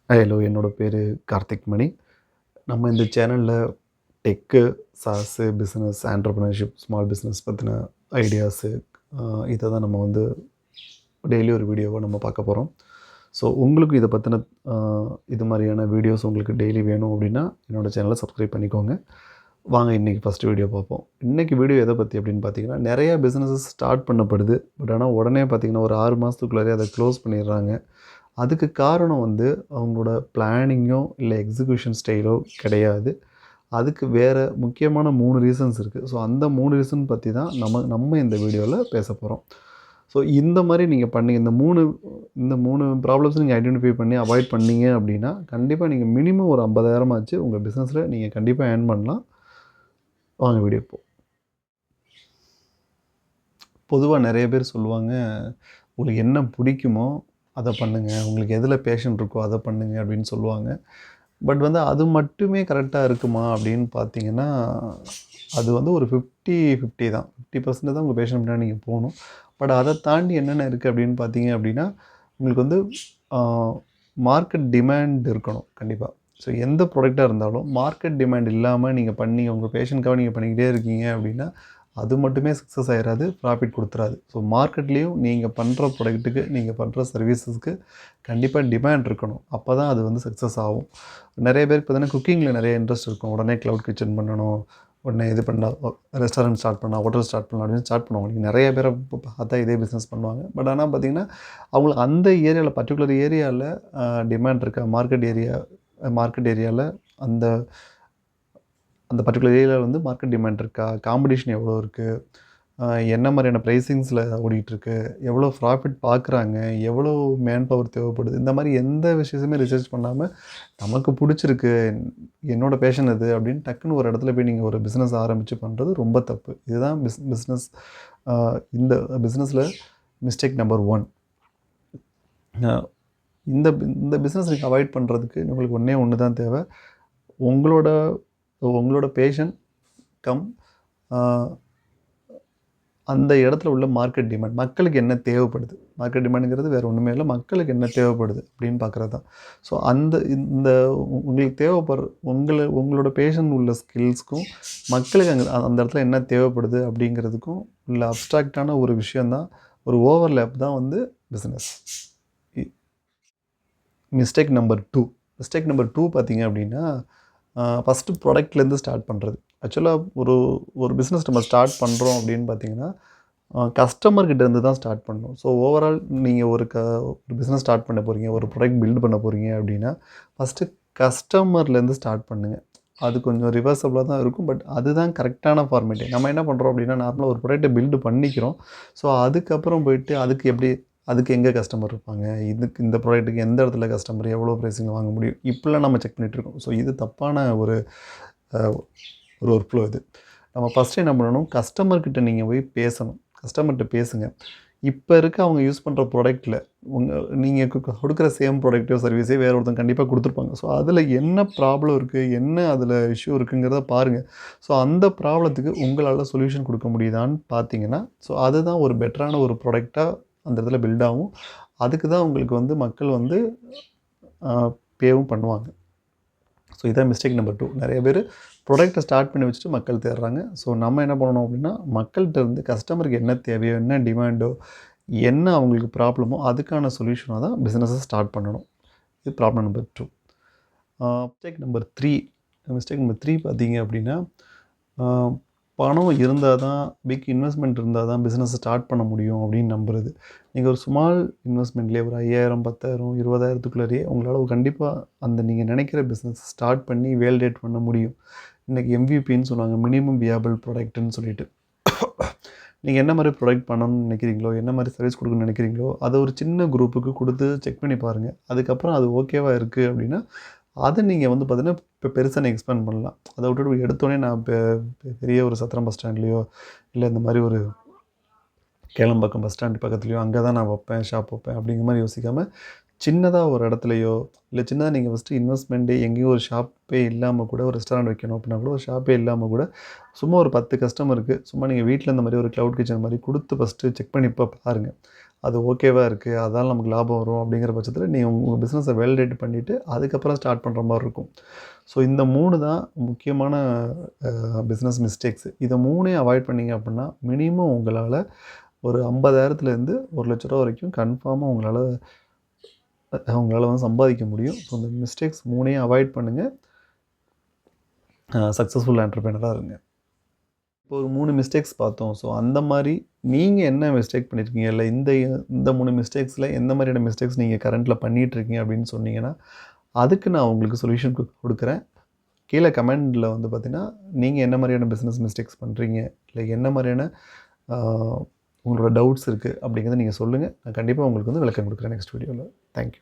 Hello, என்னோட பேரு கார்த்திக் மணி. நம்ம இந்த சேனல்ல tech, SaaS, business, entrepreneurship, small business பத்தின ஐடியாஸு இத தான் நம்ம வந்து டெய்லி ஒரு வீடியோவா நம்ம பார்க்க போறோம். ஸோ உங்களுக்கு இத பத்தின அ இது மாரியான வீடியோஸ் உங்களுக்கு டெய்லி வேணும் அப்டின்னா, என்னோட சேனல சப்ஸ்கிரைப் பண்ணிக்கோங்க. வாங்க இன்னைக்கு ஃபர்ஸ்ட் வீடியோ பார்ப்போம். இன்னைக்கு வீடியோ எத பத்தி அப்டின்னு பார்த்தீங்கன்னா, நெறைய பிசினஸஸ் ஸ்டார்ட் பண்ணப்படுது. பட் ஆனா உடனே பார்த்தீங்கன்னா, ஒரு 6 மாசத்துக்குள்ளாரயே அத க்ளோஸ் பண்ணிடுறாங்க. அதுக்கு காரணம் வந்து அவங்களோட பிளானிங்கோ, இல்ல எக்ஸிகியூஷன் ஸ்டைலோ கிடையாது. அதுக்கு வேற முக்கியமான 3 ரீசன்ஸ் இருக்கு. ஸோ அந்த 3 ரீசன் பத்தி தான் நம்ம இந்த வீடியோல பேசப்போறோம். ஸோ இந்த மாரி நீங்க பண்ணீங்க இந்த 3 ப்ராப்ளம்ஸ நீங்க ஐடென்டிஃபை பண்ணி அவாய்ட் பண்ணீங்க அப்டின்னா, கண்டிப்பா நீங்க மினிமம் ஒரு 50,000 ஆச்சு உங்க பிசினஸ்ல நீங்க கண்டிப்பா ஏர்ன் பண்ணலாம். வாங்க வீடியோக்கு பொதுவா நெறைய பேர் சொல்லுவாங்க, உங்களுக்கு என்ன பிடிக்குமோ அத பண்ணுங்க. உங்களுக்கு எதுல பேஷன் இருக்கோ அத பண்ணுங்க அப்டின்னு சொல்லுவாங்க. பட் வந்து அது மட்டுமே கரெக்ட்டா இருக்குமா அப்படின்னு பார்த்தீங்கன்னா, அது வந்து ஒரு 50, 50 தான். 50% தான் உங்க பேஷன் பின்னாடி நீங்க போணும். பட் அத தாண்டி என்னென்ன இருக்கு அப்படின்னு பார்த்தீங்க அப்படின்னா, உங்களுக்கு வந்து ஆ மார்க்கெட் டிமாண்ட் இருக்கணும் கண்டிப்பா. ஸோ எந்த ப்ராடக்ட்டா இருந்தாலும் மார்க்கெட் டிமாண்ட் இல்லாம நீங்க பண்ணி உங்க பேஷனுக்காக நீங்க பண்ணிக்கிட்டே இருக்கீங்க அப்படின்னா, அது மட்டுமே சக்ஸஸ் ஆயிராது, ப்ராஃபிட் குடுத்துறாது. ஸோ மார்க்கெட்லயும் நீங்க பண்ற ப்ராடக்ட்டுக்கு, நீங்க பண்ற சர்வீஸஸ்க்கு கண்டிப்பா டிமாண்ட் இருக்கணும். அப்பதான் அது வந்து சக்ஸஸ் ஆகும். நெறைய பேருக்கு பார்த்தீங்கன்னா, குக்கிங்கில நெறைய இன்ட்ரெஸ்ட் இருக்கும். உடனே கிளவுட் கிச்சன் பண்ணணும். உடனே இது பண்ணா ரெஸ்டாரண்ட் ஸ்டார்ட் பண்ணலாம், ஹோட்டல் ஸ்டார்ட் பண்ணலாம் அப்படின்னு ஸ்டார்ட் பண்ணுவாங்க. நீங்க நெறைய பேர பார்த்தா இதே பிசினஸ் பண்ணுவாங்க. பட் ஆனா பார்த்தீங்கன்னா, அவங்களுக்கு அந்த ஏரியால பர்ட்டிகுலர் ஏரியால டிமாண்ட் இருக்கா? மார்க்கெட் ஏரியால அந்த அந்த பர்ட்டிகுலர் ஏரியால வந்து மார்க்கெட் டிமாண்ட் இருக்கா? காம்படிஷன் எவ்வளோ இருக்கு? அ என்ன மாரியான பிரைசிங்ஸ்ல ஓடிட்டுருக்கு? எவ்வளோ ப்ராஃபிட் பார்க்குறாங்க? எவ்வளோ மேன் பவர் தேவைப்படுது? இந்த மாரி எந்த விஷயத்தையுமே ரிசர்ச் பண்ணாம, நமக்கு புடிச்சிருக்கு, என்னோட பேஷன் இது அப்படின்னு டக்குன்னு ஒரு இடத்துல போய் நீங்க ஒரு பிசினஸ் ஆரம்பிச்சு பண்றது ரொம்ப தப்பு. இதுதான் பிசினஸ் அ இந்த பிசினஸ்ல மிஸ்டேக் நம்பர் 1. அ இந்த பிசினஸ் நீங்க அவாய்ட் பண்றதுக்கு உங்களுக்கு ஒண்ணே ஒண்ணு தான் தேவை. உங்களோட உங்களோட பேஷன் கம் அ அந்த இடத்துல உள்ள மார்க்கெட் டிமாண்ட். மக்களுக்கு என்ன தேவைப்படுது? மார்க்கெட் டிமாண்டுங்கிறது வேற ஒண்ணுமே இல்ல. மக்களுக்கு என்ன தேவைப்படுது அப்படின்னு பார்க்குறது தான். ஸோ இந்த உங்களுக்கு உங்களோட பேஷன் உள்ள ஸ்கில்ஸ்க்கும், மக்களுக்கு அந்த இடத்துல என்ன தேவைப்படுது அப்படிங்கிறதுக்கும் உள்ள அப்ஸ்ட்ராக்ட்டான ஒரு விஷயம் தான், ஒரு ஓவர்லேப் தான் வந்து பிசினஸ். இ மிஸ்டேக் நம்பர் 2 மிஸ்டேக் நம்பர் 2 பார்த்தீங்க அப்படின்னா, ஃபர்ஸ்ட்டு ப்ராடக்ட்லேருந்து ஸ்டார்ட் பண்றது. ஆக்சுவலா ஒரு ஒரு பிசினஸ் நம்ம ஸ்டார்ட் பண்றோம் அப்படின்னு பார்த்தீங்கன்னா, கஸ்டமர் கிட்ட இருந்து தான் ஸ்டார்ட் பண்ணணும். ஸோ ஓவரால் நீங்க ஒரு பிசினஸ் ஸ்டார்ட் பண்ண போறீங்க, ஒரு ப்ராடக்ட் பில்ட் பண்ண போறீங்க அப்படின்னா, ஃபர்ஸ்ட்டு கஸ்டமர்லேருந்து ஸ்டார்ட் பண்ணுங்க. அது கொஞ்சம் ரிவர்சபிளா தான் இருக்கும். பட் அதுதான் கரெக்ட்டான ஃபார்மேட்டே. நம்ம என்ன பண்றோம் அப்படின்னா, நார்மலா ஒரு ப்ராடக்ட்ட பில்ட் பண்ணிக்கிறோம். ஸோ அதுக்கப்புறம் போயிட்டு அதுக்கு எங்க கஸ்டமர் இருப்பாங்க? இந்த ப்ராடக்ட்டுக்கு எந்த இடத்துல கஸ்டமர் எவ்வளோ பிரைஸிங்ல வாங்க முடியும்? இப்படிலாம் நம்ம செக் பண்ணிட்டு இருக்கோம். ஸோ இது தப்பான அ ஒரு ஒர்க் ஃப்ளோ இது. நம்ம ஃபர்ஸ்ட்டு என்ன பண்ணணும், கஸ்டமர் கிட்ட நீங்க போய் பேசணும். கஸ்டமர்ட்ட பேசுங்க. இப்ப இருக்க அவங்க யூஸ் பண்ற ப்ராடக்ட்ல உங்க நீங்க குடுக்குற சேம் ப்ராடக்ட்டோ, சர்வீஸோ வேற ஒருத்தங்க கண்டிப்பா குடுத்துருப்பாங்க. ஸோ அதுல என்ன ப்ராப்ளம் இருக்கு? என்ன அதுல இஷ்யூ இருக்குங்கிறத பாருங்க. ஸோ அந்த ப்ராப்ளத்துக்கு உங்களால சொல்யூஷன் குடுக்க முடியுதான்னு பார்த்தீங்கன்னா, ஸோ அதுதான் ஒரு பெட்டரான ஒரு ப்ராடக்ட்டா அந்த இடத்துல பில்ட் ஆகும். அதுக்கு தான் உங்களுக்கு வந்து மக்கள் வந்து அ பேவும் பண்ணுவாங்க. ஸோ இதான் மிஸ்டேக் நம்பர் 2. நெறைய பேரு ப்ராடக்ட்ட ஸ்டார்ட் பண்ணி வச்சுட்டு மக்கள் தேடுறாங்க. ஸோ நம்ம என்ன பண்ணணும் அப்டின்னா, மக்கள்ட்ட இருந்து கஸ்டமருக்கு என்ன தேவையோ, என்ன டிமாண்டோ, என்ன அவங்களுக்கு ப்ராப்ளமோ அதுக்கான சொல்யூஷனா தான் பிசினஸ ஸ்டார்ட் பண்ணணும். இது problem number 2. Mistake number 3 mistake number 3 பார்த்தீங்க அப்டின்னா, அ பணம் இருந்தா தான் பிக் இன்வெஸ்ட்மென்ட் இருந்தா தான் பிசினஸ ஸ்டார்ட் பண்ண முடியும் அப்டின்னு நம்புறது. நீங்க ஒரு ஸ்மால் இன்வெஸ்ட்மென்ட்லயே ஒரு 5,000, 10,000, 20,000த்துக்குள்ளேயே உங்களால கண்டிப்பா அந்த நீங்க நெனைக்கிற பிசினஸ் ஸ்டார்ட் பண்ணி வேலிடேட் பண்ண முடியும். இன்னைக்கு எம்விபின்னு சொல்லுவாங்க. மினிமம் வியபிள் ப்ராடக்ட்ன்னு சொல்லிட்டு. நீங்க என்ன மாரி ப்ராடக்ட் பண்ணணும்னு நெனைக்கிறீங்களோ, என்ன மாரி சர்வீஸ் குடுக்கணும்னு நெனைக்கிறீங்களோ, அத ஒரு சின்ன குரூப்புக்கு குடுத்து செக் பண்ணி பாருங்க. அதுக்கப்புறம் அது ஓகேவா இருக்கு அப்டின்னா, அத நீங்க வந்து பார்த்தீங்கன்னா, இப்ப பெருசா நீங்க எக்ஸ்பேண்ட் பண்ணலாம். அத விட்டுட்டு எடுத்தோனே நான் பெரிய ஒரு சத்திரம் பஸ் ஸ்டாண்ட்லயோ, இல்ல இந்த மாரி ஒரு கேளம்பாக்கம் பஸ் ஸ்டாண்ட் பக்கத்துலயோ, அங்க தான் நான் வப்பேன், ஷாப் வப்பேன் அப்படிங்கிற மாரி யோசிக்காம, சின்னதா ஒரு இடத்துலயோ, இல்ல சின்னதா நீங்க ஃபர்ஸ்ட்டு இன்வெஸ்ட்மென்ட்டே எங்கேயும் ஒரு ஷாப்பே இல்லாம கூட ஒரு ரெஸ்டாரண்ட் வைக்கணும் அப்படின்னா கூட, ஒரு ஷாப்பே இல்லாம கூட, சும்மா ஒரு 10 கஸ்டமருக்கு சும்மா நீங்க வீட்ல இந்த மாரி ஒரு கிளவுட் கிச்சன் மாரி குடுத்து ஃபர்ஸ்ட்டு செக் பண்ணி பாருங்க. அது ஓகேவா இருக்குது, அதால நமக்கு லாபம் வரும் அப்படிங்கிற பட்சத்தில் நீங்கள் உங்கள் பிஸ்னஸை வேலிடேட் பண்ணிவிட்டு அதுக்கப்புறம் ஸ்டார்ட் பண்ணுற மாதிரி இருக்கும். ஸோ இந்த 3 தான் முக்கியமான பிஸ்னஸ் மிஸ்டேக்ஸு. இதை 3யும் அவாய்ட் பண்ணீங்க அப்படின்னா மினிமம் உங்களால் ஒரு 50,000லேருந்து ₹1,00,000 வரைக்கும் கன்ஃபார்மாக உங்களால் வந்து சம்பாதிக்க முடியும். ஸோ இந்த மிஸ்டேக்ஸ் 3யும் அவாய்ட் பண்ணுங்கள். சக்ஸஸ்ஃபுல் என்டர்பிரினராக இருங்க. இப்போ ஒரு 3 மிஸ்டேக்ஸ் பார்த்தோம். ஸோ அந்த மாதிரி நீங்கள் என்ன மிஸ்டேக் பண்ணியிருக்கீங்க, இல்லை இந்த 3 மிஸ்டேக்ஸில் எந்த மாதிரியான மிஸ்டேக்ஸ் நீங்கள் கரண்ட்டில் பண்ணிகிட்ருக்கீங்க அப்படின்னு சொன்னீங்கன்னா, அதுக்கு நான் உங்களுக்கு சொல்யூஷன் கொடுக்குறேன். கீழே கமெண்டில் வந்து பார்த்தீங்கன்னா, நீங்கள் என்ன மாதிரியான பிஸ்னஸ் மிஸ்டேக்ஸ் பண்ணுறீங்க, இல்லை என்ன மாதிரியான உங்களோட டவுட்ஸ் இருக்குது அப்படிங்கிறத நீங்கள் சொல்லுங்கள். நான் கண்டிப்பாக உங்களுக்கு வந்து விளக்கம் கொடுக்குறேன் நெக்ஸ்ட் வீடியோவில். தேங்க்யூ.